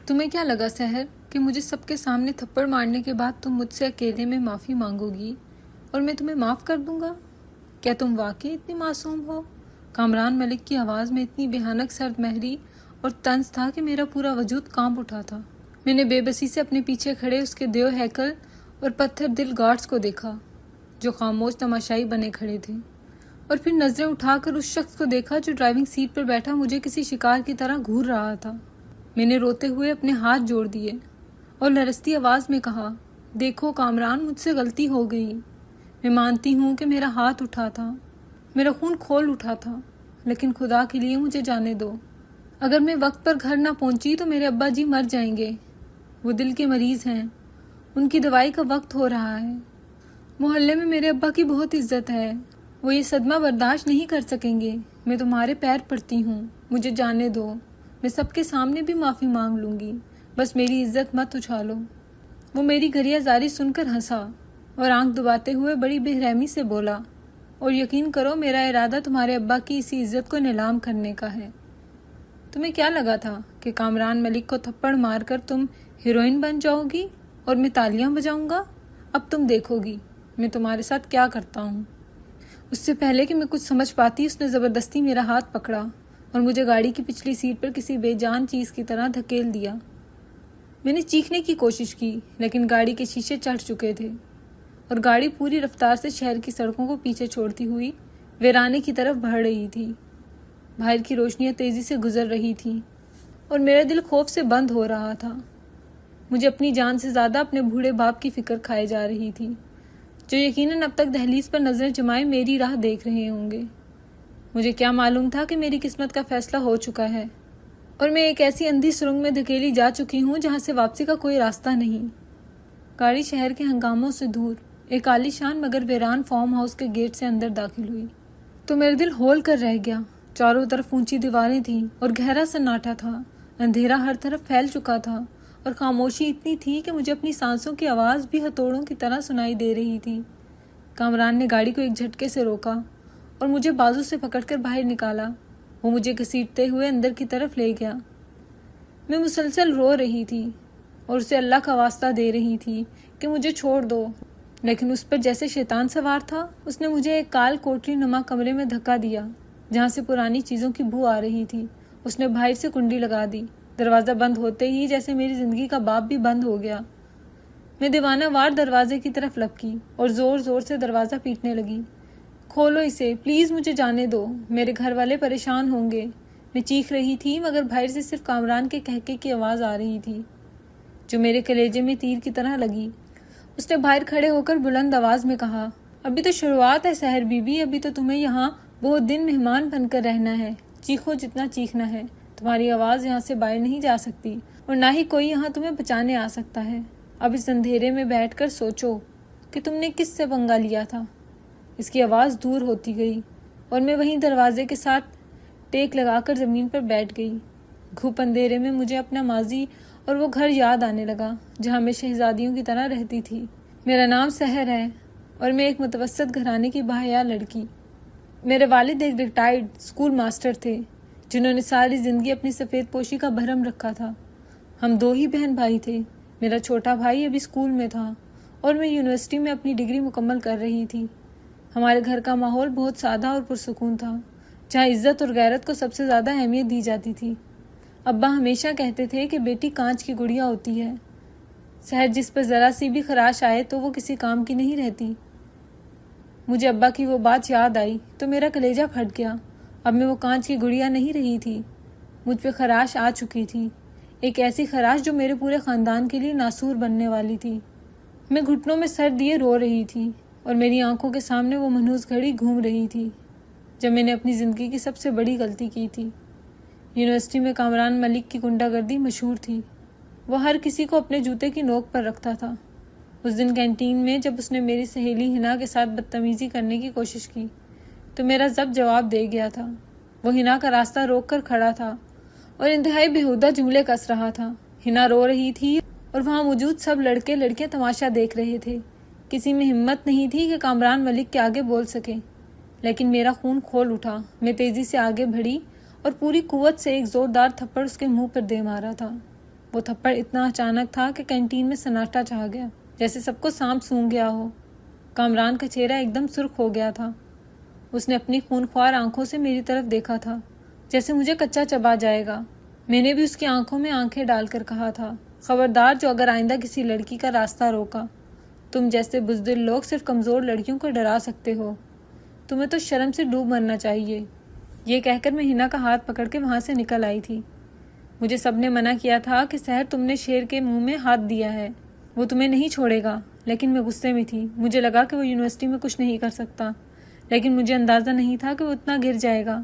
تمہیں کیا لگا سحر کہ مجھے سب کے سامنے تھپڑ مارنے کے بعد تم مجھ سے اکیلے میں معافی مانگو گی اور میں تمہیں معاف کر دوں گا؟ کیا تم واقعی اتنی معصوم ہو؟ کامران ملک کی آواز میں اتنی بھیانک سرد مہری اور طنز تھا کہ میرا پورا وجود کانپ اٹھا تھا۔ میں نے بے بسی سے اپنے پیچھے کھڑے اس کے دیو ہیکل اور پتھر دل گارڈز کو دیکھا جو خاموش تماشائی بنے کھڑے تھے، اور پھر نظریں اٹھا کر اس شخص کو دیکھا جو ڈرائیونگ سیٹ پر بیٹھا مجھے کسی شکار کی طرح گھور رہا تھا۔ میں نے روتے ہوئے اپنے ہاتھ جوڑ دیے اور لرزتی آواز میں کہا، دیکھو کامران، مجھ سے غلطی ہو گئی۔ میں مانتی ہوں کہ میرا ہاتھ اٹھا تھا، میرا خون کھول اٹھا تھا، لیکن خدا کے لیے مجھے جانے دو۔ اگر میں وقت پر گھر نہ پہنچی تو میرے ابا جی مر جائیں گے۔ وہ دل کے مریض ہیں، ان کی دوائی کا وقت ہو رہا ہے۔ محلے میں میرے ابا کی بہت عزت ہے، وہ یہ صدمہ برداشت نہیں کر سکیں گے۔ میں تمہارے پیر پڑتی ہوں، مجھے جانے دو۔ میں سب کے سامنے بھی معافی مانگ لوں گی، بس میری عزت مت اچھالو۔ وہ میری گریہ زاری سن کر ہنسا اور آنکھ دباتے ہوئے بڑی بے رحمی سے بولا، اور یقین کرو میرا ارادہ تمہارے ابا کی اسی عزت کو نیلام کرنے کا ہے۔ تمہیں کیا لگا تھا کہ کامران ملک کو تھپڑ مار کر تم ہیروئن بن جاؤ گی اور میں تالیاں بجاؤں گا؟ اب تم دیکھو گی میں تمہارے ساتھ کیا کرتا ہوں۔ اس سے پہلے کہ میں کچھ سمجھ پاتی اس نے زبردستی میرا ہاتھ پکڑا اور مجھے گاڑی کی پچھلی سیٹ پر کسی بے جان چیز کی طرح دھکیل دیا۔ میں نے چیخنے کی کوشش کی لیکن گاڑی کے شیشے چڑھ چکے تھے اور گاڑی پوری رفتار سے شہر کی سڑکوں کو پیچھے چھوڑتی ہوئی ویرانے کی طرف بڑھ رہی تھی۔ باہر کی روشنیاں تیزی سے گزر رہی تھیں اور میرا دل خوف سے بند ہو رہا تھا۔ مجھے اپنی جان سے زیادہ اپنے بوڑھے باپ کی فکر کھائے جا رہی تھی، جو یقیناً اب تک دہلیز پر نظریں جمائے میری راہ دیکھ رہے ہوں گے۔ مجھے کیا معلوم تھا کہ میری قسمت کا فیصلہ ہو چکا ہے اور میں ایک ایسی اندھی سرنگ میں دھکیلی جا چکی ہوں جہاں سے واپسی کا کوئی راستہ نہیں۔ گاڑی شہر کے ہنگاموں سے دور ایک عالی شان مگر ویران فارم ہاؤس کے گیٹ سے اندر داخل ہوئی تو میرا دل ہول کر رہ گیا۔ چاروں طرف اونچی دیواریں تھیں اور گہرا سناٹا تھا۔ اندھیرا ہر طرف پھیل چکا تھا اور خاموشی اتنی تھی کہ مجھے اپنی سانسوں کی آواز بھی ہتھوڑوں کی طرح سنائی دے رہی تھی۔ کامران نے گاڑی کو ایک جھٹکے سے روکا اور مجھے بازو سے پکڑ کر باہر نکالا۔ وہ مجھے گھسیٹتے ہوئے اندر کی طرف لے گیا۔ میں مسلسل رو رہی تھی اور اسے اللہ کا واسطہ دے رہی تھی کہ مجھے چھوڑ دو، لیکن اس پر جیسے شیطان سوار تھا۔ اس نے مجھے ایک کال کوٹری نما کمرے میں دھکا دیا جہاں سے پرانی چیزوں کی بو آ رہی تھی۔ اس نے باہر سے کنڈی لگا دی۔ دروازہ بند ہوتے ہی جیسے میری زندگی کا باب بھی بند ہو گیا۔ میں دیوانہ وار دروازے کی طرف لپکی اور زور زور سے دروازہ پیٹنے لگی۔ کھولو اسے، پلیز مجھے جانے دو، میرے گھر والے پریشان ہوں گے۔ میں چیخ رہی تھی مگر باہر سے صرف کامران کے کہکے کی آواز آ رہی تھی جو میرے کلیجے میں تیر کی طرح لگی۔ اس نے باہر کھڑے ہو کر بلند آواز میں کہا، ابھی تو شروعات ہے سحر بی بی، ابھی تو تمہیں یہاں بہت دن مہمان بن کر رہنا ہے۔ چیخو جتنا چیخنا ہے، تمہاری آواز یہاں سے باہر نہیں جا سکتی اور نہ ہی کوئی یہاں تمہیں بچانے آ سکتا ہے۔ اب اس اندھیرے میں بیٹھ کر سوچو کہ تم نے کس سے پنگا لیا تھا۔ اس کی آواز دور ہوتی گئی اور میں وہیں دروازے کے ساتھ ٹیک لگا کر زمین پر بیٹھ گئی۔ گھوپ اندھیرے میں مجھے اپنا ماضی اور وہ گھر یاد آنے لگا جہاں میں شہزادیوں کی طرح رہتی تھی۔ میرا نام سحر ہے اور میں ایک متوسط گھرانے کی باحیا لڑکی۔ میرے والد ایک ریٹائرڈ اسکول ماسٹر تھے جنہوں نے ساری زندگی اپنی سفید پوشی کا بھرم رکھا تھا۔ ہم دو ہی بہن بھائی تھے۔ میرا چھوٹا بھائی ابھی اسکول میں تھا اور میں یونیورسٹی میں اپنی ڈگری مکمل کر رہی تھی۔ ہمارے گھر کا ماحول بہت سادہ اور پرسکون تھا، جہاں عزت اور غیرت کو سب سے زیادہ اہمیت دی جاتی تھی۔ ابا ہمیشہ کہتے تھے کہ بیٹی کانچ کی گڑیا ہوتی ہے، سحر جس پر ذرا سی بھی خراش آئے تو وہ کسی کام کی نہیں رہتی۔ مجھے ابا کی وہ بات یاد آئی تو میرا کلیجہ پھٹ گیا۔ اب میں وہ کانچ کی گڑیا نہیں رہی تھی، مجھ پہ خراش آ چکی تھی، ایک ایسی خراش جو میرے پورے خاندان کے لیے ناسور بننے والی تھی۔ میں گھٹنوں میں سر دیے رو رہی تھی اور میری آنکھوں کے سامنے وہ منحوس گھڑی گھوم رہی تھی جب میں نے اپنی زندگی کی سب سے بڑی غلطی کی تھی۔ یونیورسٹی میں کامران ملک کی غنڈہ گردی مشہور تھی۔ وہ ہر کسی کو اپنے جوتے کی نوک پر رکھتا تھا۔ اس دن کینٹین میں جب اس نے میری سہیلی ہنا کے ساتھ بدتمیزی کرنے کی کوشش کی تو میرا ضبط جواب دے گیا تھا۔ وہ ہنا کا راستہ روک کر کھڑا تھا اور انتہائی بیہودہ جملے کس رہا تھا۔ ہنا رو رہی تھی اور وہاں موجود سب لڑکے لڑکیاں تماشا دیکھ رہے تھے۔ کسی میں ہمت نہیں تھی کہ کامران ملک کے آگے بول سکے، لیکن میرا خون کھول اٹھا۔ میں تیزی سے آگے بڑھی اور پوری قوت سے ایک زوردار تھپڑ اس کے منہ پر دے مارا تھا۔ وہ تھپڑ اتنا اچانک تھا کہ کینٹین میں سناٹا چھا گیا، جیسے سب کو سانپ سونگھ گیا ہو۔ کامران کا چہرہ ایک دم سرخ ہو گیا تھا۔ اس نے اپنی خونخوار آنکھوں سے میری طرف دیکھا تھا، جیسے مجھے کچا چبا جائے گا۔ میں نے بھی اس کی آنکھوں میں آنکھیں ڈال کر کہا تھا، خبردار جو اگر آئندہ کسی لڑکی کا راستہ روکا۔ تم جیسے بزدل لوگ صرف کمزور لڑکیوں کو ڈرا سکتے ہو، تمہیں تو شرم سے ڈوب مرنا چاہیے۔ یہ کہہ کر میں ہنا کا ہاتھ پکڑ کے وہاں سے نکل آئی تھی۔ مجھے سب نے منع کیا تھا کہ سحر تم نے شیر کے منہ میں ہاتھ دیا ہے، وہ تمہیں نہیں چھوڑے گا، لیکن میں غصے میں تھی۔ مجھے لگا کہ وہ یونیورسٹی میں کچھ نہیں کر سکتا، لیکن مجھے اندازہ نہیں تھا کہ وہ اتنا گر جائے گا،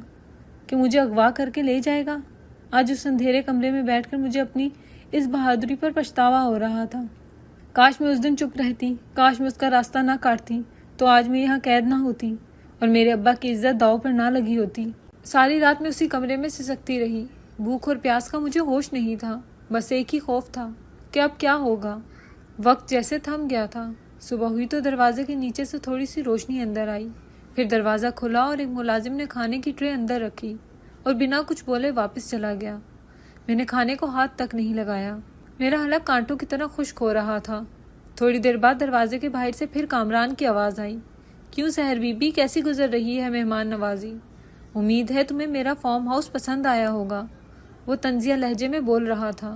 کہ مجھے اغوا کر کے لے جائے گا۔ آج اس اندھیرے کمرے میں بیٹھ کر مجھے اپنی اس بہادری پر پچھتاوا ہو رہا تھا۔ کاش میں اس دن چپ رہتی، کاش میں اس کا راستہ نہ کاٹتی، تو آج میں یہاں قید نہ ہوتی اور میرے ابا کی عزت داؤ پر نہ لگی ہوتی۔ ساری رات میں اسی کمرے میں سسکتی رہی۔ بھوک اور پیاس کا مجھے ہوش نہیں تھا، بس ایک ہی خوف تھا کہ اب کیا ہوگا۔ وقت جیسے تھم گیا تھا۔ صبح ہوئی تو دروازے کے نیچے سے تھوڑی سی روشنی اندر آئی، پھر دروازہ کھلا اور ایک ملازم نے کھانے کی ٹرے اندر رکھی اور بنا کچھ بولے واپس چلا گیا۔ میں نے کھانے کو ہاتھ تک نہیں لگایا، میرا حلق کانٹوں کی طرح خشک ہو رہا تھا۔ تھوڑی دیر بعد دروازے کے باہر سے پھر کامران کی آواز آئی، کیوں سحر بی بی، کیسی گزر رہی ہے مہمان نوازی؟ امید ہے تمہیں میرا فارم ہاؤس پسند آیا ہوگا، وہ طنزیہ لہجے میں بول رہا تھا۔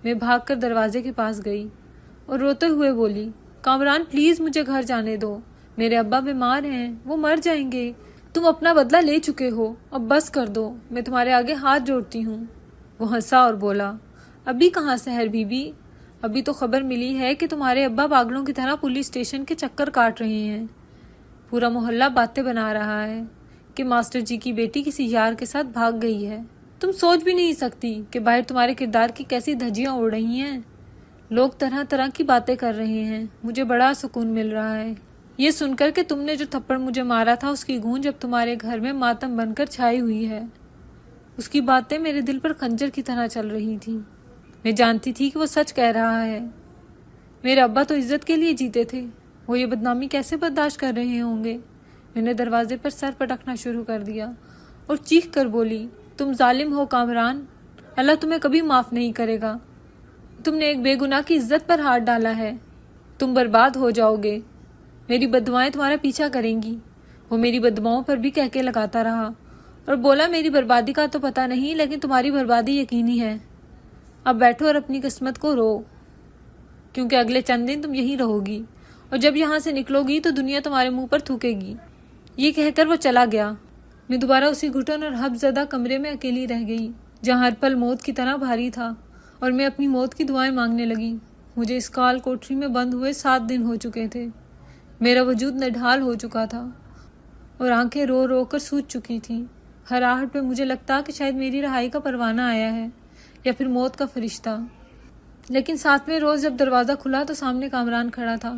میں بھاگ کر دروازے کے پاس گئی اور روتے ہوئے بولی، کامران پلیز مجھے گھر جانے دو، میرے ابا بیمار ہیں، وہ مر جائیں گے، تم اپنا بدلہ لے چکے ہو، اب بس کر دو، میں تمہارے آگے ہاتھ جوڑتی ہوں۔ وہ ہنسا اور بولا، ابھی کہاں سحر بی بی، ابھی تو خبر ملی ہے کہ تمہارے ابا پاگلوں کی طرح پولیس اسٹیشن کے چکر کاٹ رہے ہیں۔ پورا محلہ باتیں بنا رہا ہے کہ ماسٹر جی کی بیٹی کسی یار کے ساتھ بھاگ گئی ہے۔ تم سوچ بھی نہیں سکتی کہ باہر تمہارے کردار کی کیسی دھجیاں اڑ رہی ہیں۔ لوگ طرح طرح کی باتیں کر رہے ہیں، مجھے بڑا سکون مل رہا ہے یہ سن کر کہ تم نے جو تھپڑ مجھے مارا تھا اس کی گونج اب تمہارے گھر میں ماتم بن کر چھائی ہوئی ہے۔ اس کی باتیں میرے دل پر خنجر کی طرح چل رہی تھی۔ میں جانتی تھی کہ وہ سچ کہہ رہا ہے۔ میرے ابا تو عزت کے لیے جیتے تھے، وہ یہ بدنامی کیسے برداشت کر رہے ہوں گے؟ میں نے دروازے پر سر پٹکنا شروع کر دیا اور چیخ کر بولی، تم ظالم ہو کامران، اللہ تمہیں کبھی معاف نہیں کرے گا۔ تم نے ایک بے گناہ کی عزت پر ہاتھ ڈالا ہے، تم برباد ہو جاؤ گے، میری بددعائیں تمہارا پیچھا کریں گی۔ وہ میری بددعاؤں پر بھی کہہ کے لگاتا رہا اور بولا، میری بربادی کا تو پتہ نہیں، لیکن تمہاری بربادی یقینی ہے۔ اب بیٹھو اور اپنی قسمت کو رو، کیونکہ اگلے چند دن تم یہیں رہو گی، اور جب یہاں سے نکلو گی تو دنیا تمہارے منہ پر تھوکے گی۔ یہ کہہ کر وہ چلا گیا۔ میں دوبارہ اسی گھٹن اور حبس زدہ کمرے میں اکیلی رہ گئی، جہاں ہر پل موت کی طرح بھاری تھا، اور میں اپنی موت کی دعائیں مانگنے لگی۔ مجھے اس کال کوٹری میں بند ہوئے 7 دن ہو چکے تھے۔ میرا وجود نڈھال ہو چکا تھا اور آنکھیں رو رو کر سوج چکی تھیں۔ ہر آہٹ پہ مجھے لگتا کہ شاید میری رہائی کا پروانہ آیا ہے یا پھر موت کا فرشتہ۔ لیکن 7ویں روز جب دروازہ کھلا تو سامنے کامران کھڑا تھا۔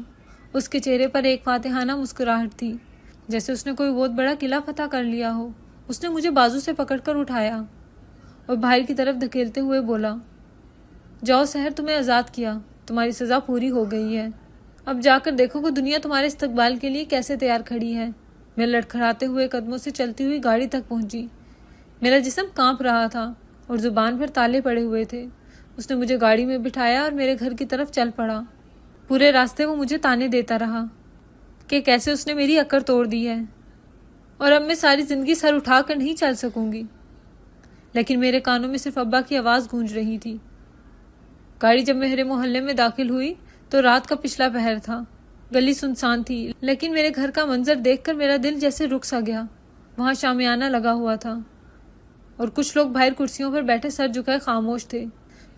اس کے چہرے پر ایک فاتحانہ مسکراہٹ تھی، جیسے اس نے کوئی بہت بڑا قلعہ فتح کر لیا ہو۔ اس نے مجھے بازو سے پکڑ کر اٹھایا اور باہر کی طرف دھکیلتے ہوئے بولا، جاؤ سحر، تمہیں آزاد کیا، تمہاری سزا پوری ہو گئی ہے، اب جا کر دیکھو کہ دنیا تمہارے استقبال کے لیے کیسے تیار کھڑی ہے۔ میں لڑکھڑاتے ہوئے قدموں سے چلتی ہوئی گاڑی تک پہنچی۔ میرا جسم کانپ رہا تھا اور زبان پر تالے پڑے ہوئے تھے۔ اس نے مجھے گاڑی میں بٹھایا اور میرے گھر کی طرف چل پڑا۔ پورے راستے وہ مجھے تانے دیتا رہا کہ کیسے اس نے میری اکڑ توڑ دی ہے اور اب میں ساری زندگی سر اٹھا کر نہیں چل سکوں گی۔ لیکن میرے کانوں میں صرف ابا کی آواز گونج رہی تھی۔ گاڑی جب میرے محلے میں داخل ہوئی تو رات کا پچھلا پہر تھا۔ گلی سنسان تھی، لیکن میرے گھر کا منظر دیکھ کر میرا دل جیسے رک سا گیا۔ وہاں شامیانہ لگا ہوا تھا اور کچھ لوگ باہر کرسیوں پر بیٹھے سر جھکائے خاموش تھے۔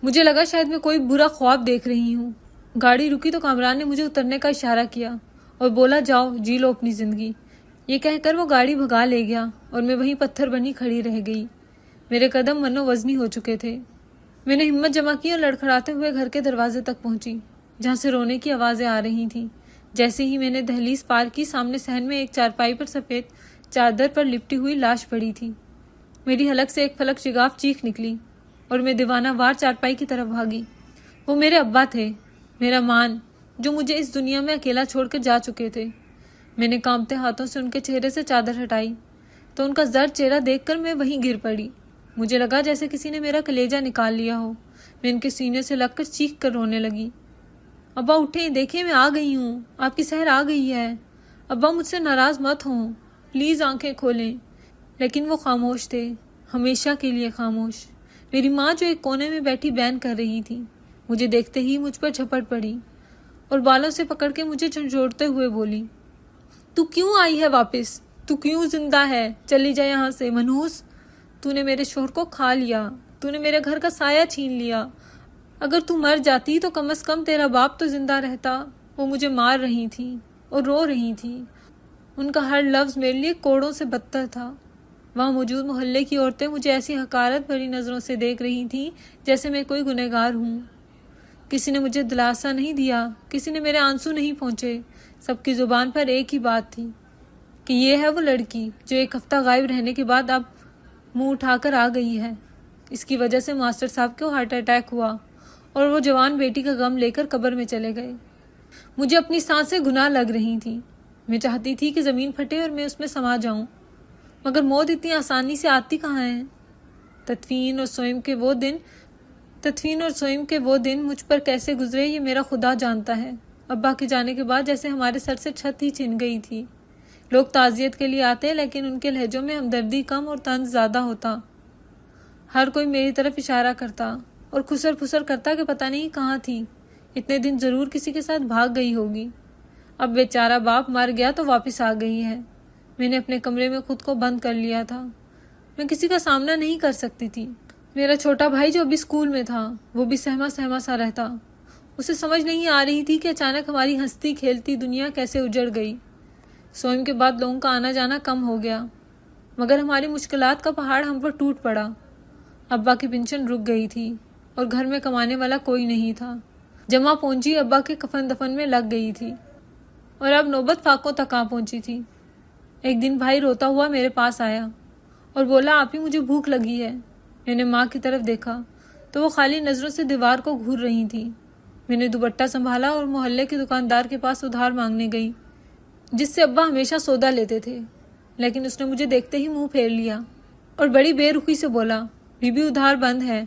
مجھے لگا شاید میں کوئی برا خواب دیکھ رہی ہوں۔ گاڑی رکی تو کامران نے مجھے اترنے کا اشارہ کیا اور بولا، جاؤ جی لو اپنی زندگی۔ یہ کہہ کر وہ گاڑی بھگا لے گیا اور میں وہیں پتھر بنی کھڑی رہ گئی۔ میرے قدم منو وزنی ہو چکے تھے۔ میں نے ہمت جمع کی اور لڑکھڑاتے ہوئے گھر کے دروازے تک پہنچی، جہاں سے رونے کی آوازیں آ رہی تھیں۔ جیسے ہی میں نے دہلیز پار کی، سامنے صحن میں ایک چارپائی پر سفید چادر پر لپٹی ہوئی لاش پڑی تھی۔ میری حلق سے ایک فلک شگاف چیخ نکلی اور میں دیوانہ وار چارپائی کی طرف بھاگی۔ وہ میرے ابا تھے، میرا مان، جو مجھے اس دنیا میں اکیلا چھوڑ کر جا چکے تھے۔ میں نے کانپتے ہاتھوں سے ان کے چہرے سے چادر ہٹائی تو ان کا زرد چہرہ دیکھ کر میں وہیں گر پڑی۔ مجھے لگا جیسے کسی نے میرا کلیجہ نکال لیا ہو۔ میں ان کے سینے سے لگ کر چیخ کر رونے لگی۔ ابا اٹھیں، دیکھیں میں آ گئی ہوں، آپ کی سحر آ گئی ہے، ابا مجھ سے ناراض مت ہوں، پلیز آنکھیں کھولیں۔ لیکن وہ خاموش تھے، ہمیشہ کے لیے خاموش۔ میری ماں جو ایک کونے میں بیٹھی بین کر رہی تھی، مجھے دیکھتے ہی مجھ پر جھپٹ پڑی اور بالوں سے پکڑ کے مجھے جھنجھوڑتے ہوئے بولی، تو کیوں آئی ہے واپس؟ تو کیوں زندہ ہے؟ چلی جا یہاں سے منحوس۔ تو نے میرے شوہر کو کھا لیا، تو نے میرے گھر کا سایہ چھین لیا۔ اگر تو مر جاتی تو کم از کم تیرا باپ تو زندہ رہتا۔ وہ مجھے مار رہی تھی اور رو رہی تھی، ان کا ہر لفظ میرے لیے کوڑوں سے بدتر تھا۔ وہاں موجود محلے کی عورتیں مجھے ایسی حقارت بھری نظروں سے دیکھ رہی تھیں جیسے میں کوئی گنہگار ہوں۔ کسی نے مجھے دلاسا نہیں دیا، کسی نے میرے آنسو نہیں پہنچے۔ سب کی زبان پر ایک ہی بات تھی کہ یہ ہے وہ لڑکی جو ایک ہفتہ غائب رہنے کے بعد اب منہ اٹھا کر آ گئی ہے۔ اس کی وجہ سے ماسٹر صاحب کو ہارٹ اٹیک ہوا اور وہ جوان بیٹی کا غم لے کر قبر میں چلے گئے۔ مجھے اپنی سانسیں گناہ لگ رہی تھیں۔ میں چاہتی تھی کہ زمین پھٹے اور میں اس میں سما جاؤں، مگر موت اتنی آسانی سے آتی کہاں ہے۔ تدفین اور سوئم کے وہ دن مجھ پر کیسے گزرے یہ میرا خدا جانتا ہے۔ ابا کے جانے کے بعد جیسے ہمارے سر سے چھت ہی چھن گئی تھی۔ لوگ تعزیت کے لیے آتے لیکن ان کے لہجوں میں ہمدردی کم اور طنز زیادہ ہوتا۔ ہر کوئی میری طرف اشارہ کرتا اور خسر پھسر کرتا کہ پتہ نہیں کہاں تھی، اتنے دن ضرور کسی کے ساتھ بھاگ گئی ہوگی۔ اب بیچارہ باپ مر گیا تو واپس آ گئی ہے۔ میں نے اپنے کمرے میں خود کو بند کر لیا تھا۔ میں کسی کا سامنا نہیں کر سکتی تھی۔ میرا چھوٹا بھائی جو ابھی اسکول میں تھا وہ بھی سہما سہما سا رہتا۔ اسے سمجھ نہیں آ رہی تھی کہ اچانک ہماری ہنستی کھیلتی دنیا کیسے اجڑ گئی۔ سوئم کے بعد لوگوں کا آنا جانا کم ہو گیا، مگر ہماری مشکلات کا پہاڑ ہم پر ٹوٹ پڑا۔ ابا کی پینشن رک گئی تھی اور گھر میں کمانے والا کوئی نہیں تھا۔ جمع پونجی ابا کے کفن دفن میں لگ گئی تھی اور اب نوبت فاقوں تک آ پہنچی تھی۔ ایک دن بھائی روتا ہوا میرے پاس آیا اور بولا، آپ ہی مجھے بھوک لگی ہے۔ میں نے ماں کی طرف دیکھا تو وہ خالی نظروں سے دیوار کو گھور رہی تھی۔ میں نے دوپٹہ سنبھالا اور محلے کے دکاندار کے پاس ادھار مانگنے گئی، جس سے ابا ہمیشہ سودا لیتے تھے، لیکن اس نے مجھے دیکھتے ہی منہ پھیر لیا اور بڑی بے رخی سے بولا، بی بی ادھار بند ہے،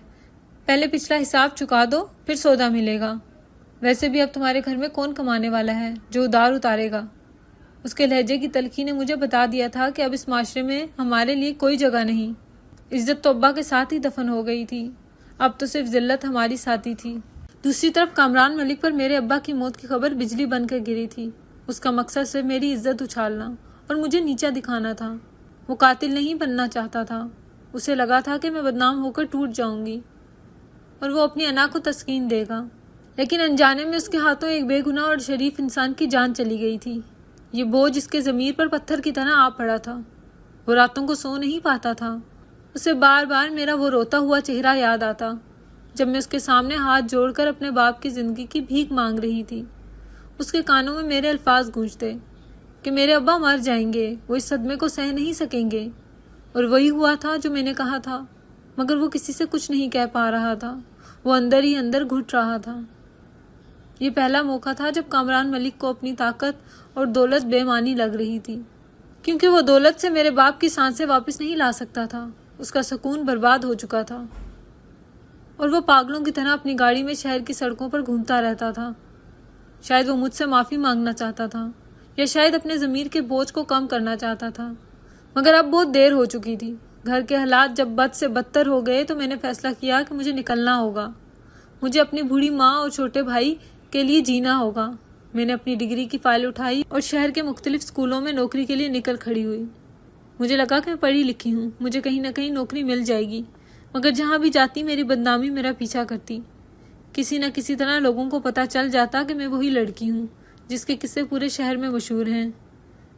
پہلے پچھلا حساب چکا دو پھر سودا ملے گا۔ ویسے بھی اب تمہارے گھر میں کون کمانے والا ہے جو ادھار اتارے گا۔ اس کے لہجے کی تلخی نے مجھے بتا دیا تھا کہ اب اس معاشرے میں ہمارے لیے کوئی جگہ نہیں۔ عزت تو ابا کے ساتھ ہی دفن ہو گئی تھی، اب تو صرف ذلت ہماری ساتھی تھی۔ دوسری طرف کامران ملک پر میرے ابا کی موت کی خبر بجلی بن کر گری تھی۔ اس کا مقصد صرف میری عزت اچھالنا اور مجھے نیچا دکھانا تھا۔ وہ قاتل نہیں بننا چاہتا تھا، اسے لگا تھا کہ میں بدنام ہو کر ٹوٹ جاؤں گی اور وہ اپنی انا کو تسکین دے گا، لیکن انجانے میں اس کے ہاتھوں ایک بے گناہ اور شریف انسان کی جان چلی گئی تھی۔ یہ بوجھ اس کے ضمیر پر پتھر کی طرح آ پڑا تھا۔ وہ راتوں کو سو نہیں پاتا تھا۔ اسے بار بار میرا وہ روتا ہوا چہرہ یاد آتا جب میں اس کے سامنے ہاتھ جوڑ کر اپنے باپ کی زندگی کی بھیک مانگ رہی تھی۔ اس کے کانوں میں میرے الفاظ گونجتے کہ میرے ابا مر جائیں گے، وہ اس صدمے کو سہ نہیں سکیں گے۔ اور وہی ہوا تھا جو میں نے کہا تھا، مگر وہ کسی سے کچھ نہیں کہہ پا رہا تھا، وہ اندر ہی اندر گھٹ رہا تھا۔ یہ پہلا موقع تھا جب کامران ملک کو اپنی طاقت اور دولت بے معنی لگ رہی تھی، کیونکہ وہ دولت سے میرے باپ کی سانسیں واپس نہیں لا سکتا تھا۔ اس کا سکون برباد ہو چکا تھا اور وہ پاگلوں کی طرح اپنی گاڑی میں شہر کی سڑکوں پر گھومتا رہتا تھا۔ شاید وہ مجھ سے معافی مانگنا چاہتا تھا یا شاید اپنے ضمیر کے بوجھ کو کم کرنا چاہتا تھا، مگر اب بہت دیر ہو چکی تھی۔ گھر کے حالات جب بد سے بدتر ہو گئے تو میں نے فیصلہ کیا کہ مجھے نکلنا ہوگا۔ مجھے اپنی بوڑھی ماں اور چھوٹے بھائی کے لیے جینا ہوگا۔ میں نے اپنی ڈگری کی فائل اٹھائی اور شہر کے مختلف اسکولوں میں نوکری کے لیے نکل کھڑی ہوئی۔ مجھے لگا کہ میں پڑھی لکھی ہوں، مجھے کہیں نہ کہیں نوکری مل جائے گی، مگر جہاں بھی جاتی میری بدنامی میرا پیچھا کرتی۔ کسی نہ کسی طرح لوگوں کو پتہ چل جاتا کہ میں وہی لڑکی ہوں جس کے قصے پورے شہر میں مشہور ہیں۔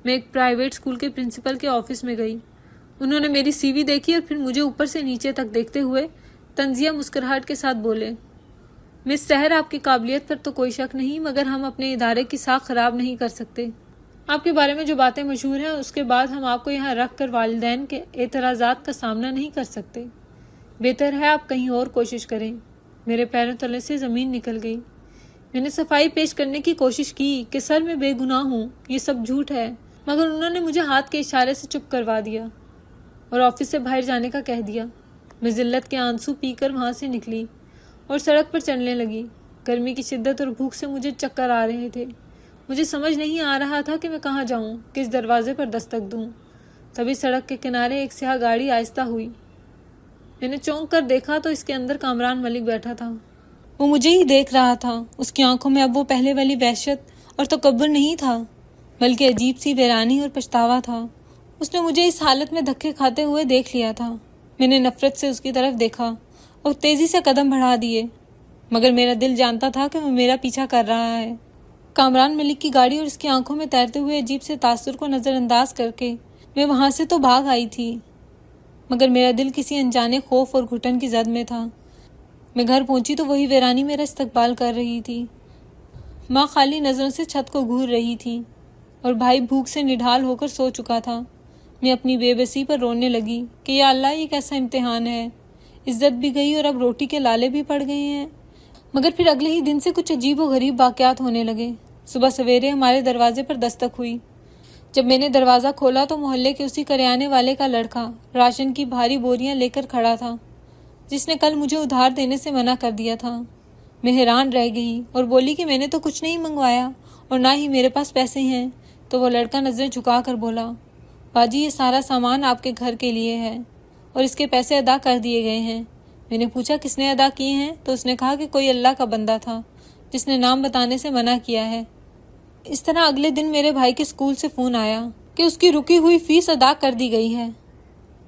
میں ایک پرائیویٹ اسکول کے پرنسپل کے آفس میں گئی۔ انہوں نے میری سی وی دیکھی اور پھر مجھے اوپر سے نیچے تک دیکھتے ہوئے طنزیہ مسکراہٹ کے ساتھ بولے، مس سحر، آپ کی قابلیت پر تو کوئی شک نہیں، مگر ہم اپنے ادارے کی ساکھ خراب نہیں کر سکتے۔ آپ کے بارے میں جو باتیں مشہور ہیں اس کے بعد ہم آپ کو یہاں رکھ کر والدین کے اعتراضات کا سامنا نہیں کر سکتے۔ بہتر ہے آپ کہیں اور کوشش کریں۔ میرے پیروں تلے سے زمین نکل گئی۔ میں نے صفائی پیش کرنے کی کوشش کی کہ سر میں بے گناہ ہوں، یہ سب جھوٹ ہے، مگر انہوں نے مجھے ہاتھ کے اشارے سے چپ کروا دیا اور آفس سے باہر جانے کا کہہ دیا۔ میں ذلت کے آنسو پی کر وہاں سے نکلی اور سڑک پر چلنے لگی۔ گرمی کی شدت اور بھوک سے مجھے چکر آ رہے تھے۔ مجھے سمجھ نہیں آ رہا تھا کہ میں کہاں جاؤں، کس دروازے پر دستک دوں۔ تبھی سڑک کے کنارے ایک سیاہ گاڑی آہستہ ہوئی۔ میں نے چونک کر دیکھا تو اس کے اندر کامران ملک بیٹھا تھا۔ وہ مجھے ہی دیکھ رہا تھا۔ اس کی آنکھوں میں اب وہ پہلے والی وحشت اور تکبر نہیں تھا، بلکہ عجیب سی ویرانی اور پچھتاوا تھا۔ اس نے مجھے اس حالت میں دھکے کھاتے ہوئے دیکھ لیا تھا۔ میں نے نفرت سے اس کی طرف دیکھا اور تیزی سے قدم بڑھا دیے، مگر میرا دل جانتا تھا کہ وہ میرا پیچھا کر رہا ہے۔ کامران ملک کی گاڑی اور اس کی آنکھوں میں تیرتے ہوئے عجیب سے تاثر کو نظر انداز کر کے میں وہاں سے تو بھاگ آئی تھی، مگر میرا دل کسی انجانے خوف اور گھٹن کی زد میں تھا۔ میں گھر پہنچی تو وہی ویرانی میرا استقبال کر رہی تھی۔ ماں خالی نظروں سے چھت کو گھور رہی تھی اور بھائی بھوک سے نڈھال ہو کر سو چکا تھا۔ میں اپنی بے بسی پر رونے لگی کہ یا اللہ، یہ کیسا امتحان ہے۔ عزت بھی گئی اور اب روٹی کے لالے بھی پڑ گئے ہیں۔ مگر پھر اگلے ہی دن سے کچھ عجیب و غریب واقعات ہونے لگے۔ صبح سویرے ہمارے دروازے پر دستک ہوئی۔ جب میں نے دروازہ کھولا تو محلے کے اسی کریانے والے کا لڑکا راشن کی بھاری بوریاں لے کر کھڑا تھا، جس نے کل مجھے ادھار دینے سے منع کر دیا تھا۔ میں حیران رہ گئی اور بولی کہ میں نے تو کچھ نہیں منگوایا اور نہ ہی میرے پاس پیسے ہیں۔ تو وہ لڑکا نظر جھکا کر بولا، باجی یہ سارا سامان آپ کے گھر کے لیے ہے اور اس کے پیسے ادا کر دیے گئے ہیں۔ میں نے پوچھا کس نے ادا کیے ہیں؟ تو اس نے کہا کہ کوئی اللہ کا بندہ تھا جس نے نام بتانے سے منع کیا ہے۔ اس طرح اگلے دن میرے بھائی کے اسکول سے فون آیا کہ اس کی رکی ہوئی فیس ادا کر دی گئی ہے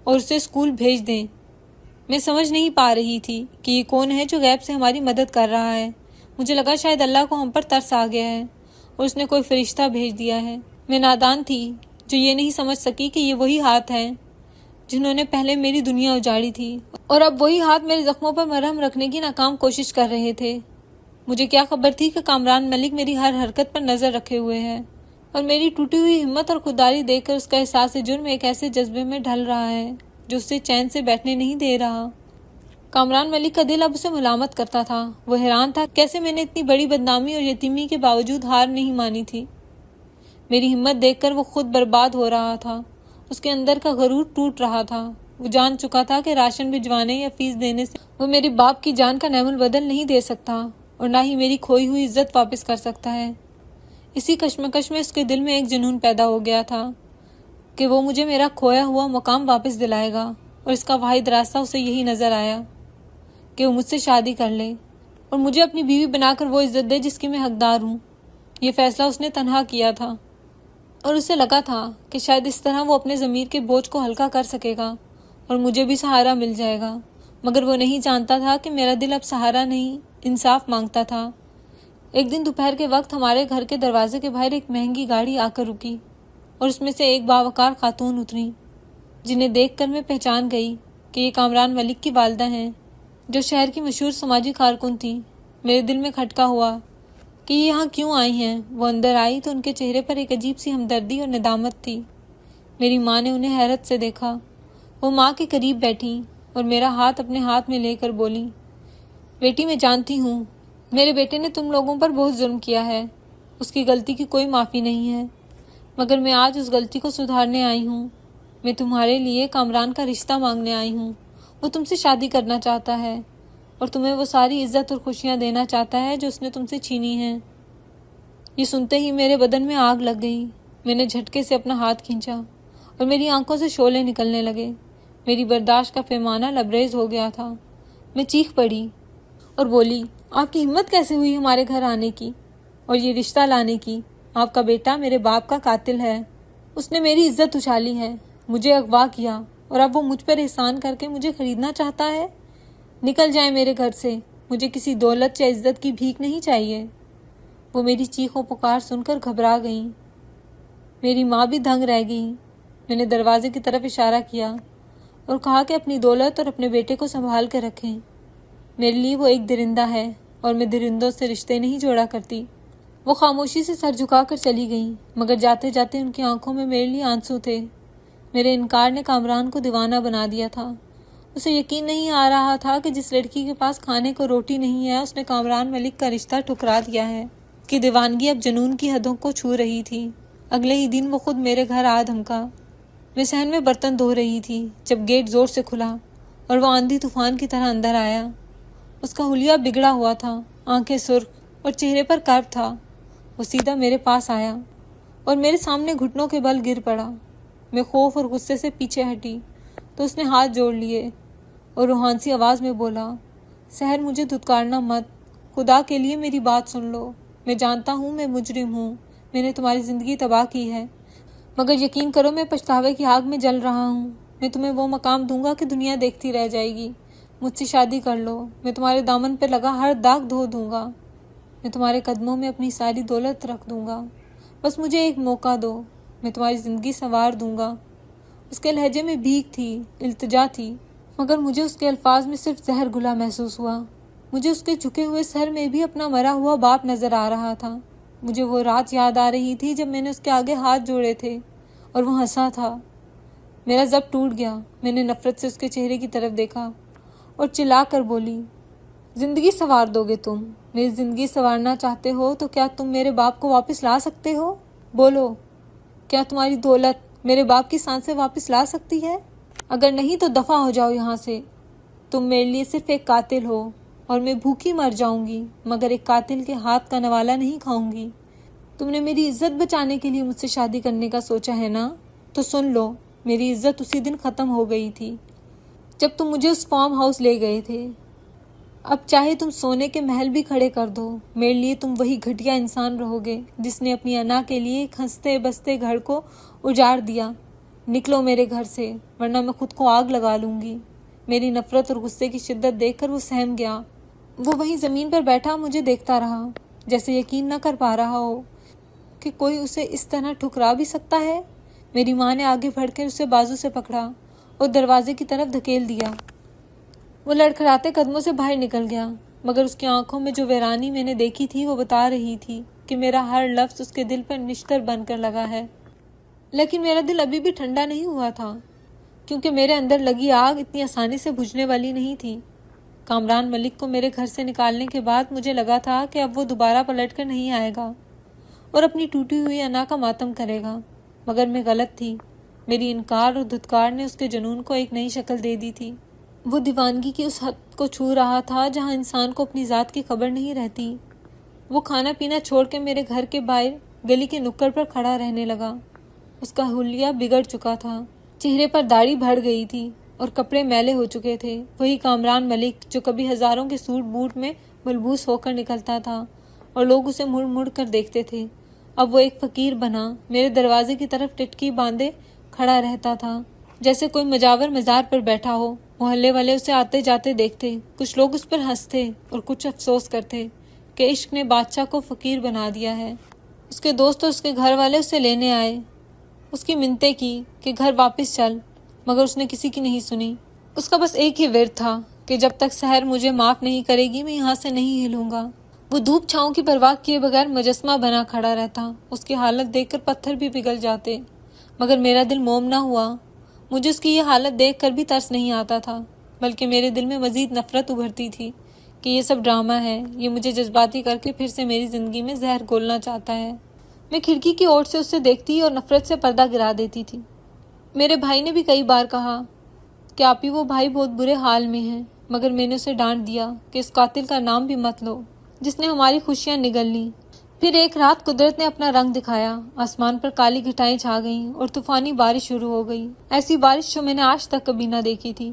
اور اسے اسکول بھیج دیں۔ میں سمجھ نہیں پا رہی تھی کہ یہ کون ہے جو غیب سے ہماری مدد کر رہا ہے۔ مجھے لگا شاید اللہ کو ہم پر ترس آ گیا ہے اور اس نے کوئی فرشتہ بھیج دیا ہے۔ میں نادان تھی جو یہ نہیں سمجھ سکی کہ یہ وہی ہاتھ ہیں جنہوں نے پہلے میری دنیا اجاڑی تھی اور اب وہی ہاتھ میرے زخموں پر مرہم رکھنے کی ناکام کوشش کر رہے تھے۔ مجھے کیا خبر تھی کہ کامران ملک میری ہر حرکت پر نظر رکھے ہوئے ہے اور میری ٹوٹی ہوئی ہمت اور خودداری دیکھ کر اس کا احساس جرم ایک ایسے جذبے میں ڈھل رہا ہے جو اسے چین سے بیٹھنے نہیں دے رہا۔ کامران ملک کا دل اب اسے ملامت کرتا تھا۔ وہ حیران تھا کیسے میں نے اتنی بڑی بدنامی اور یتیمی کے باوجود ہار نہیں مانی تھی۔ میری ہمت دیکھ کر وہ خود برباد ہو رہا تھا۔ اس کے اندر کا غرور ٹوٹ رہا تھا۔ وہ جان چکا تھا کہ راشن بھجوانے یا فیس دینے سے وہ میرے باپ کی جان کا نعم البدل نہیں دے سکتا اور نہ ہی میری کھوئی ہوئی عزت واپس کر سکتا ہے۔ اسی کشمکش میں اس کے دل میں ایک جنون پیدا ہو گیا تھا کہ وہ مجھے میرا کھویا ہوا مقام واپس دلائے گا، اور اس کا واحد راستہ اسے یہی نظر آیا کہ وہ مجھ سے شادی کر لے اور مجھے اپنی بیوی بنا کر وہ عزت دے جس کی میں حقدار ہوں۔ یہ فیصلہ اس نے تنہا کیا تھا اور اسے لگا تھا کہ شاید اس طرح وہ اپنے ضمیر کے بوجھ کو ہلکا کر سکے گا اور مجھے بھی سہارا مل جائے گا۔ مگر وہ نہیں جانتا تھا کہ میرا دل اب سہارا نہیں، انصاف مانگتا تھا۔ ایک دن دوپہر کے وقت ہمارے گھر کے دروازے کے باہر ایک مہنگی گاڑی آ کر رکی اور اس میں سے ایک باوقار خاتون اتری، جنہیں دیکھ کر میں پہچان گئی کہ یہ کامران ملک کی والدہ ہیں، جو شہر کی مشہور سماجی کارکن تھی۔ میرے دل میں کھٹکا ہوا کہ یہ یہاں کیوں آئی ہیں۔ وہ اندر آئی تو ان کے چہرے پر ایک عجیب سی ہمدردی اور ندامت تھی۔ میری ماں نے انہیں حیرت سے دیکھا۔ وہ ماں کے قریب بیٹھی اور میرا ہاتھ اپنے ہاتھ میں لے کر بولی، بیٹی میں جانتی ہوں میرے بیٹے نے تم لوگوں پر بہت ظلم کیا ہے، اس کی غلطی کی کوئی معافی نہیں ہے، مگر میں آج اس غلطی کو سدھارنے آئی ہوں۔ میں تمہارے لیے کامران کا رشتہ مانگنے آئی ہوں۔ وہ تم سے شادی کرنا چاہتا ہے اور تمہیں وہ ساری عزت اور خوشیاں دینا چاہتا ہے جو اس نے تم سے چھینی ہیں۔ یہ سنتے ہی میرے بدن میں آگ لگ گئی۔ میں نے جھٹکے سے اپنا ہاتھ کھینچا اور میری آنکھوں سے شعلے نکلنے لگے۔ میری برداشت کا پیمانہ لبریز ہو گیا تھا۔ میں چیخ پڑی اور بولی، آپ کی ہمت کیسے ہوئی ہمارے گھر آنے کی اور یہ رشتہ لانے کی؟ آپ کا بیٹا میرے باپ کا قاتل ہے۔ اس نے میری عزت اچھالی ہے، مجھے اغوا کیا اور اب وہ مجھ پر احسان کر کے مجھے خریدنا چاہتا ہے۔ نکل جائیں میرے گھر سے، مجھے کسی دولت یا عزت کی بھیک نہیں چاہیے۔ وہ میری چیخ و پکار سن کر گھبرا گئیں۔ میری ماں بھی دنگ رہ گئی۔ میں نے دروازے کی طرف اشارہ کیا اور کہا کہ اپنی دولت اور اپنے بیٹے کو سنبھال کر رکھیں۔ میرے لیے وہ ایک درندہ ہے اور میں درندوں سے رشتے نہیں جوڑا کرتی۔ وہ خاموشی سے سر جھکا کر چلی گئیں، مگر جاتے جاتے ان کی آنکھوں میں میرے لیے آنسو تھے۔ میرے انکار نے کامران کو دیوانہ بنا دیا تھا۔ اسے یقین نہیں آ رہا تھا کہ جس لڑکی کے پاس کھانے کو روٹی نہیں ہے اس نے کامران ملک کا رشتہ ٹھکرا دیا ہے۔ اس کی دیوانگی اب جنون کی حدوں کو چھو رہی تھی۔ اگلے ہی دن وہ خود میرے گھر آ دھمکا۔ میں صحن میں برتن دھو رہی تھی جب گیٹ زور سے کھلا اور وہ آندھی طوفان کی طرح اندر آیا۔ اس کا حلیہ بگڑا ہوا تھا، آنکھیں سرخ اور چہرے پر کرب تھا۔ وہ سیدھا میرے پاس آیا اور میرے سامنے گھٹنوں کے بل گر پڑا۔ میں خوف اور غصے سے پیچھے ہٹی تو اس نے ہاتھ جوڑ لیے اور روحانی آواز میں بولا، سحر مجھے دھتکارنا مت، خدا کے لیے میری بات سن لو۔ میں جانتا ہوں میں مجرم ہوں، میں نے تمہاری زندگی تباہ کی ہے، مگر یقین کرو میں پچھتاوے کی آگ میں جل رہا ہوں۔ میں تمہیں وہ مقام دوں گا کہ دنیا دیکھتی رہ جائے گی۔ مجھ سے شادی کر لو، میں تمہارے دامن پہ لگا ہر داغ دھو دوں گا، میں تمہارے قدموں میں اپنی ساری دولت رکھ دوں گا، بس مجھے ایک موقع دو، میں تمہاری زندگی سنوار دوں گا۔ اس کے لہجے میں بھیک تھی، التجا تھی، مگر مجھے اس کے الفاظ میں صرف زہر گھلا محسوس ہوا۔ مجھے اس کے جھکے ہوئے سر میں بھی اپنا مرا ہوا باپ نظر آ رہا تھا۔ مجھے وہ رات یاد آ رہی تھی جب میں نے اس کے آگے ہاتھ جوڑے تھے اور وہ ہنسا تھا۔ میرا ضبط ٹوٹ گیا، میں نے نفرت سے اس کے چہرے کی طرف دیکھا اور چلا کر بولی، زندگی سنوار دو گے تم؟ میری زندگی سنوارنا چاہتے ہو تو کیا تم میرے باپ کو واپس لا سکتے ہو؟ بولو، کیا تمہاری دولت میرے باپ کی سانسیں واپس لا سکتی ہے؟ اگر نہیں تو دفع ہو جاؤ یہاں سے۔ تم میرے لیے صرف ایک قاتل ہو اور میں بھوکی مر جاؤں گی، مگر ایک قاتل کے ہاتھ کا نوالا نہیں کھاؤں گی۔ تم نے میری عزت بچانے کے لیے مجھ سے شادی کرنے کا سوچا ہے نا؟ تو سن لو، میری عزت اسی دن ختم ہو گئی تھی جب تم مجھے اس فارم ہاؤس لے گئے تھے۔ اب چاہے تم سونے کے محل بھی کھڑے کر دو، میرے لیے تم وہی گھٹیا انسان رہو گے جس نے اپنی انا کے لیے ایک ہنستے بستے گھر کو اجاڑ دیا۔ نکلو میرے گھر سے، ورنہ میں خود کو آگ لگا لوں گی۔ میری نفرت اور غصے کی شدت دیکھ کر وہ سہم گیا۔ وہ وہیں زمین پر بیٹھا مجھے دیکھتا رہا، جیسے یقین نہ کر پا رہا ہو کہ کوئی اسے اس طرح ٹھکرا بھی سکتا ہے۔ میری ماں نے آگے بڑھ کر اسے بازو سے پکڑا اور دروازے کی طرف دھکیل دیا۔ وہ لڑکھڑاتے قدموں سے باہر نکل گیا، مگر اس کی آنکھوں میں جو ویرانی میں نے دیکھی تھی وہ بتا رہی تھی کہ میرا ہر لفظ اس کے دل پر نشتر بن کر لگا ہے۔ لیکن میرا دل ابھی بھی ٹھنڈا نہیں ہوا تھا، کیونکہ میرے اندر لگی آگ اتنی آسانی سے بجھنے والی نہیں تھی۔ کامران ملک کو میرے گھر سے نکالنے کے بعد مجھے لگا تھا کہ اب وہ دوبارہ پلٹ کر نہیں آئے گا اور اپنی ٹوٹی ہوئی انا کا ماتم کرے گا، مگر میں غلط تھی۔ میری انکار اور دھتکار نے اس کے جنون کو ایک نئی شکل دے دی تھی۔ وہ دیوانگی کی اس حد کو چھو رہا تھا جہاں انسان کو اپنی ذات کی خبر نہیں رہتی۔ وہ کھانا پینا چھوڑ کے میرے گھر کے باہر گلی کے نکڑ پر کھڑا رہنے لگا۔ اس کا حلیہ بگڑ چکا تھا، چہرے پر داڑھی بڑھ گئی تھی اور کپڑے میلے ہو چکے تھے۔ وہی کامران ملک جو کبھی ہزاروں کے سوٹ بوٹ میں ملبوس ہو کر نکلتا تھا اور لوگ اسے مڑ مڑ کر دیکھتے تھے، اب وہ ایک فقیر بنا میرے دروازے کی طرف ٹٹکی باندھے کھڑا رہتا تھا، جیسے کوئی مجاور مزار پر بیٹھا ہو۔ محلے والے اسے آتے جاتے دیکھتے، کچھ لوگ اس پر ہنستے اور کچھ افسوس کرتے کہ عشق نے بادشاہ کو فقیر بنا دیا ہے۔ اس کے دوست اور اس کے گھر والے اسے لینے آئے، اس کی منتیں کی کہ گھر واپس چل، مگر اس نے کسی کی نہیں سنی۔ اس کا بس ایک ہی ورد تھا کہ جب تک سحر مجھے معاف نہیں کرے گی میں یہاں سے نہیں ہلوں گا۔ وہ دھوپ چھاؤں کی پرواہ کیے بغیر مجسمہ بنا کھڑا رہتا، اس کی حالت دیکھ کر پتھر بھی پگھل جاتے، مگر میرا دل موم نہ ہوا۔ مجھے اس کی یہ حالت دیکھ کر بھی ترس نہیں آتا تھا، بلکہ میرے دل میں مزید نفرت ابھرتی تھی کہ یہ سب ڈرامہ ہے، یہ مجھے جذباتی کر کے پھر سے میری زندگی میں زہر گھولنا چاہتا ہے۔ میں کھڑکی کی اوٹ سے اسے دیکھتی اور نفرت سے پردہ گرا دیتی تھی۔ میرے بھائی نے بھی کئی بار کہا کہ آپی وہ بھائی بہت برے حال میں ہیں، مگر میں نے اسے ڈانٹ دیا کہ اس قاتل کا نام بھی مت لو جس نے ہماری خوشیاں نگل لیں۔ پھر ایک رات قدرت نے اپنا رنگ دکھایا، آسمان پر کالی گھٹائیں چھا گئیں اور طوفانی بارش شروع ہو گئی، ایسی بارش جو میں نے آج تک کبھی نہ دیکھی تھی۔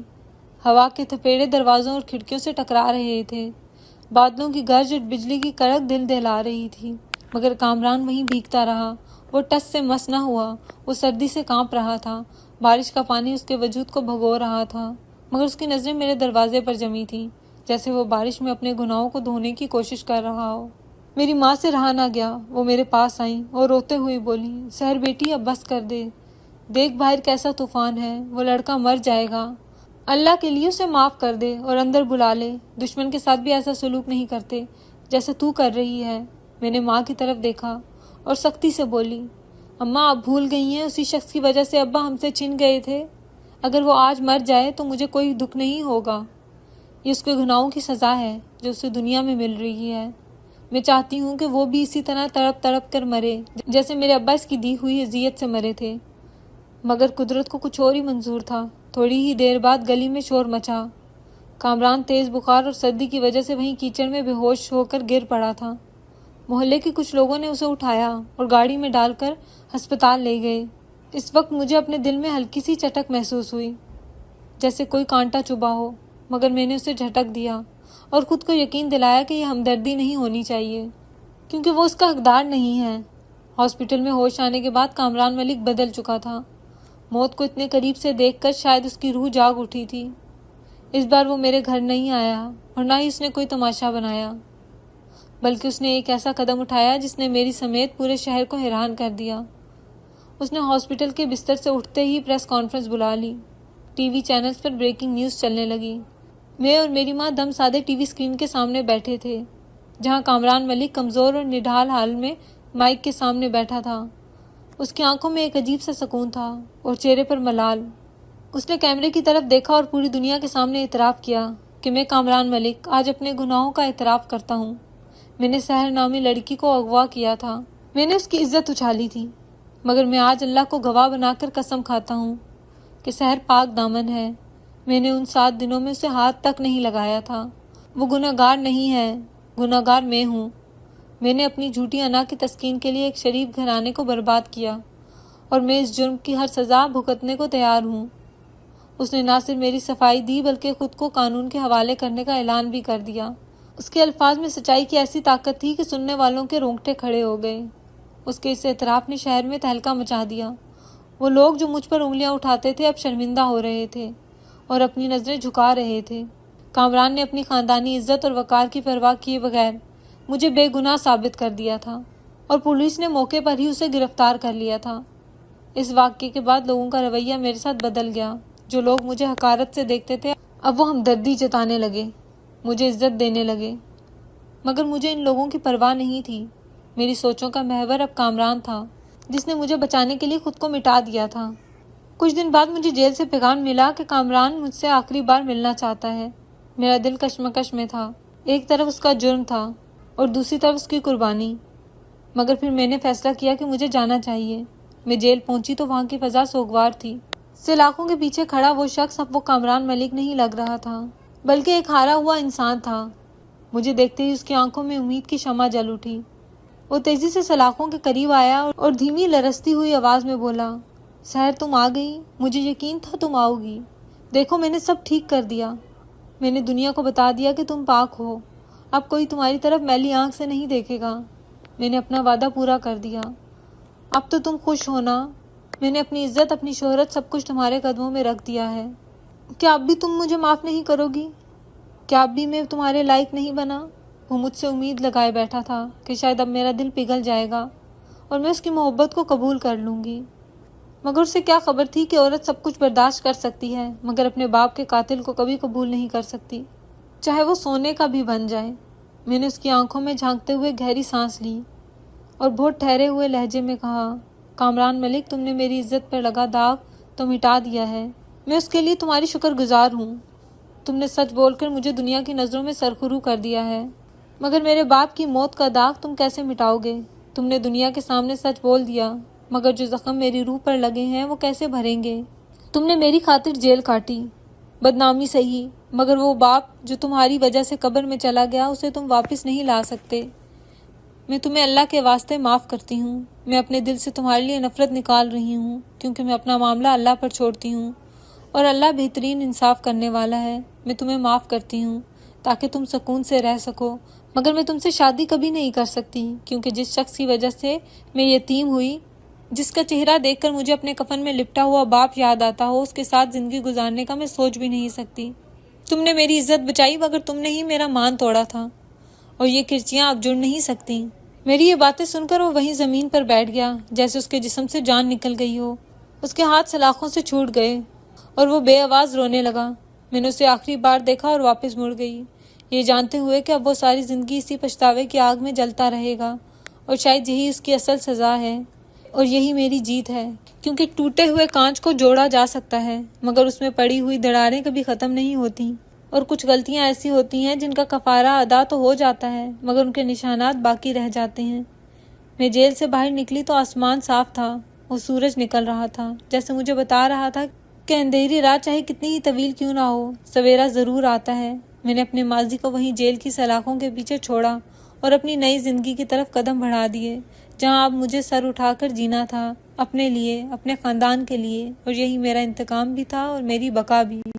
ہوا کے تھپیڑے دروازوں اور کھڑکیوں سے ٹکرا رہے تھے، بادلوں کی گرج اور بجلی کی کڑک دل دہلا رہی تھی، مگر کامران وہیں بھیگتا رہا۔ وہ ٹس سے مس نہ ہوا، وہ سردی سے کانپ رہا تھا، بارش کا پانی اس کے وجود کو بھگو رہا تھا، مگر اس کی نظریں میرے دروازے پر جمی تھیں، جیسے وہ بارش میں اپنے گناہوں کو دھونے کی کوشش کر رہا ہو۔ میری ماں سے رہا نہ گیا، وہ میرے پاس آئیں اور روتے ہوئے بولی، سحر بیٹی اب بس کر دے، دیکھ باہر کیسا طوفان ہے، وہ لڑکا مر جائے گا، اللہ کے لیے اسے معاف کر دے اور اندر بلا لے، دشمن کے ساتھ بھی ایسا سلوک نہیں کرتے جیسا تو کر رہی ہے۔ میں نے ماں کی طرف دیکھا اور سختی سے بولی، اماں آپ بھول گئی ہیں اسی شخص کی وجہ سے ابا ہم سے چھن گئے تھے، اگر وہ آج مر جائے تو مجھے کوئی دکھ نہیں ہوگا، یہ اس کے گناہوں کی سزا ہے جو اسے دنیا میں مل رہی ہے۔ میں چاہتی ہوں کہ وہ بھی اسی طرح تڑپ تڑپ کر مرے جیسے میرے ابا اس کی دی ہوئی اذیت سے مرے تھے، مگر قدرت کو کچھ اور ہی منظور تھا۔ تھوڑی ہی دیر بعد گلی میں شور مچا، کامران تیز بخار اور سردی کی وجہ سے وہیں کیچڑ میں بے ہوش ہو کر گر پڑا تھا۔ محلے کے کچھ لوگوں نے اسے اٹھایا اور گاڑی میں ڈال کر ہسپتال لے گئے۔ اس وقت مجھے اپنے دل میں ہلکی سی چٹک محسوس ہوئی، جیسے کوئی کانٹا چبھا ہو، مگر میں نے اسے جھٹک دیا اور خود کو یقین دلایا کہ یہ ہمدردی نہیں ہونی چاہیے، کیونکہ وہ اس کا حقدار نہیں ہے۔ ہاسپٹل میں ہوش آنے کے بعد کامران ملک بدل چکا تھا۔ موت کو اتنے قریب سے دیکھ کر شاید اس کی روح جاگ اٹھی تھی۔ اس بار وہ میرے گھر نہیں آیا اور نہ ہی اس نے کوئی تماشا بنایا، بلکہ اس نے ایک ایسا قدم اٹھایا جس نے میری سمیت پورے شہر کو حیران کر دیا۔ اس نے ہاسپٹل کے بستر سے اٹھتے ہی پریس کانفرنس بلا لی۔ ٹی وی چینلز پر بریکنگ نیوز چلنے لگی۔ میں اور میری ماں دم سادے ٹی وی اسکرین کے سامنے بیٹھے تھے، جہاں کامران ملک کمزور اور نڈھال حال میں مائک کے سامنے بیٹھا تھا۔ اس کی آنکھوں میں ایک عجیب سا سکون تھا اور چہرے پر ملال۔ اس نے کیمرے کی طرف دیکھا اور پوری دنیا کے سامنے اعتراف کیا کہ میں کامران ملک آج اپنے گناہوں کا اعتراف کرتا ہوں۔ میں نے سحر نامی لڑکی کو اغوا کیا تھا، میں نے اس کی عزت اچھالی تھی، مگر میں آج اللہ کو گواہ بنا کر قسم کھاتا ہوں کہ سحر پاک دامن ہے۔ میں نے ان 7 دنوں میں اسے ہاتھ تک نہیں لگایا تھا۔ وہ گناہگار نہیں ہے، گناہگار میں ہوں۔ میں نے اپنی جھوٹی انا کی تسکین کے لیے ایک شریف گھرانے کو برباد کیا اور میں اس جرم کی ہر سزا بھگتنے کو تیار ہوں۔ اس نے نہ صرف میری صفائی دی بلکہ خود کو قانون کے حوالے کرنے کا اعلان بھی کر دیا۔ اس کے الفاظ میں سچائی کی ایسی طاقت تھی کہ سننے والوں کے رونگٹے کھڑے ہو گئے۔ اس کے اس اعتراف نے شہر میں تہلکہ مچا دیا۔ وہ لوگ جو مجھ پر انگلیاں اٹھاتے تھے اب شرمندہ ہو رہے تھے اور اپنی نظریں جھکا رہے تھے۔ کامران نے اپنی خاندانی عزت اور وقار کی پرواہ کیے بغیر مجھے بے گناہ ثابت کر دیا تھا اور پولیس نے موقع پر ہی اسے گرفتار کر لیا تھا۔ اس واقعے کے بعد لوگوں کا رویہ میرے ساتھ بدل گیا۔ جو لوگ مجھے حقارت سے دیکھتے تھے اب وہ ہمدردی جتانے لگے، مجھے عزت دینے لگے، مگر مجھے ان لوگوں کی پرواہ نہیں تھی۔ میری سوچوں کا محور اب کامران تھا، جس نے مجھے بچانے کے لیے خود کو مٹا دیا تھا۔ کچھ دن بعد مجھے جیل سے پیغام ملا کہ کامران مجھ سے آخری بار ملنا چاہتا ہے۔ میرا دل کشمکش میں تھا، ایک طرف اس کا جرم تھا اور دوسری طرف اس کی قربانی، مگر پھر میں نے فیصلہ کیا کہ مجھے جانا چاہیے۔ میں جیل پہنچی تو وہاں کی فضا سوگوار تھی۔ سلاخوں کے پیچھے کھڑا وہ شخص اب وہ کامران ملک نہیں لگ رہا تھا، بلکہ ایک ہارا ہوا انسان تھا۔ مجھے دیکھتے ہی اس کی آنکھوں میں امید کی شمع جل اٹھی۔ وہ تیزی سے سلاخوں کے قریب آیا اور دھیمی لرزتی ہوئی آواز میں بولا، سحر تم آ گئی، مجھے یقین تھا تم آؤ گی۔ دیکھو میں نے سب ٹھیک کر دیا، میں نے دنیا کو بتا دیا کہ تم پاک ہو، اب کوئی تمہاری طرف میلی آنکھ سے نہیں دیکھے گا۔ میں نے اپنا وعدہ پورا کر دیا، اب تو تم خوش ہونا۔ میں نے اپنی عزت، اپنی شہرت، سب کچھ تمہارے قدموں میں رکھ دیا ہے۔ کیا اب بھی تم مجھے معاف نہیں کرو گی؟ کیا اب بھی میں تمہارے لائق نہیں بنا؟ وہ مجھ سے امید لگائے بیٹھا تھا کہ شاید اب میرا دل پگھل جائے گا اور میں اس کی محبت کو قبول کر لوں گی، مگر اسے کیا خبر تھی کہ عورت سب کچھ برداشت کر سکتی ہے مگر اپنے باپ کے قاتل کو کبھی قبول نہیں کر سکتی، چاہے وہ سونے کا بھی بن جائے۔ میں نے اس کی آنکھوں میں جھانکتے ہوئے گہری سانس لی اور بہت ٹھہرے ہوئے لہجے میں کہا، کامران ملک، تم نے میری عزت پر لگا داغ تو مٹا دیا ہے، میں اس کے لیے تمہاری شکر گزار ہوں۔ تم نے سچ بول کر مجھے دنیا کی نظروں میں سرخرو کر دیا ہے، مگر میرے باپ کی موت کا داغ تم کیسے مٹاؤ گے؟ تم نے دنیا کے سامنے سچ بول دیا، مگر جو زخم میری روح پر لگے ہیں وہ کیسے بھریں گے؟ تم نے میری خاطر جیل کاٹی، بدنامی سہی، مگر وہ باپ جو تمہاری وجہ سے قبر میں چلا گیا اسے تم واپس نہیں لا سکتے۔ میں تمہیں اللہ کے واسطے معاف کرتی ہوں۔ میں اپنے دل سے تمہارے لیے نفرت نکال رہی ہوں، کیونکہ میں اپنا معاملہ اللہ پر چھوڑتی ہوں اور اللہ بہترین انصاف کرنے والا ہے۔ میں تمہیں معاف کرتی ہوں تاکہ تم سکون سے رہ سکو، مگر میں تم سے شادی کبھی نہیں کر سکتی، کیونکہ جس شخص کی وجہ سے میں یتیم ہوئی، جس کا چہرہ دیکھ کر مجھے اپنے کفن میں لپٹا ہوا باپ یاد آتا ہو، اس کے ساتھ زندگی گزارنے کا میں سوچ بھی نہیں سکتی۔ تم نے میری عزت بچائی مگر تم نے ہی میرا مان توڑا تھا، اور یہ کرچیاں اب جڑ نہیں سکتی۔ میری یہ باتیں سن کر وہ وہیں زمین پر بیٹھ گیا جیسے اس کے جسم سے جان نکل گئی ہو۔ اس کے ہاتھ سلاخوں سے چھوٹ گئے اور وہ بے آواز رونے لگا۔ میں نے اسے آخری بار دیکھا اور واپس مڑ گئی، یہ جانتے ہوئے کہ اب وہ ساری زندگی اسی پچھتاوے کی آگ میں جلتا رہے گا، اور شاید یہی اس کی اصل سزا ہے اور یہی میری جیت ہے، کیونکہ ٹوٹے ہوئے کانچ کو جوڑا جا سکتا ہے مگر اس میں پڑی ہوئی دراڑیں کبھی ختم نہیں ہوتی، اور کچھ غلطیاں ایسی ہوتی ہیں جن کا کفارہ ادا تو ہو جاتا ہے مگر ان کے نشانات باقی رہ جاتے ہیں۔ میں جیل سے باہر نکلی تو آسمان صاف تھا اور سورج نکل رہا تھا، جیسے مجھے بتا رہا تھا کہ اندھیری رات چاہے کتنی ہی طویل کیوں نہ ہو، سویرا ضرور آتا ہے۔ میں نے اپنے ماضی کو وہیں جیل کی سلاخوں کے پیچھے چھوڑا اور اپنی نئی زندگی کی طرف قدم بڑھا دیے، جہاں اب مجھے سر اٹھا کر جینا تھا، اپنے لیے، اپنے خاندان کے لیے، اور یہی میرا انتقام بھی تھا اور میری بقا بھی۔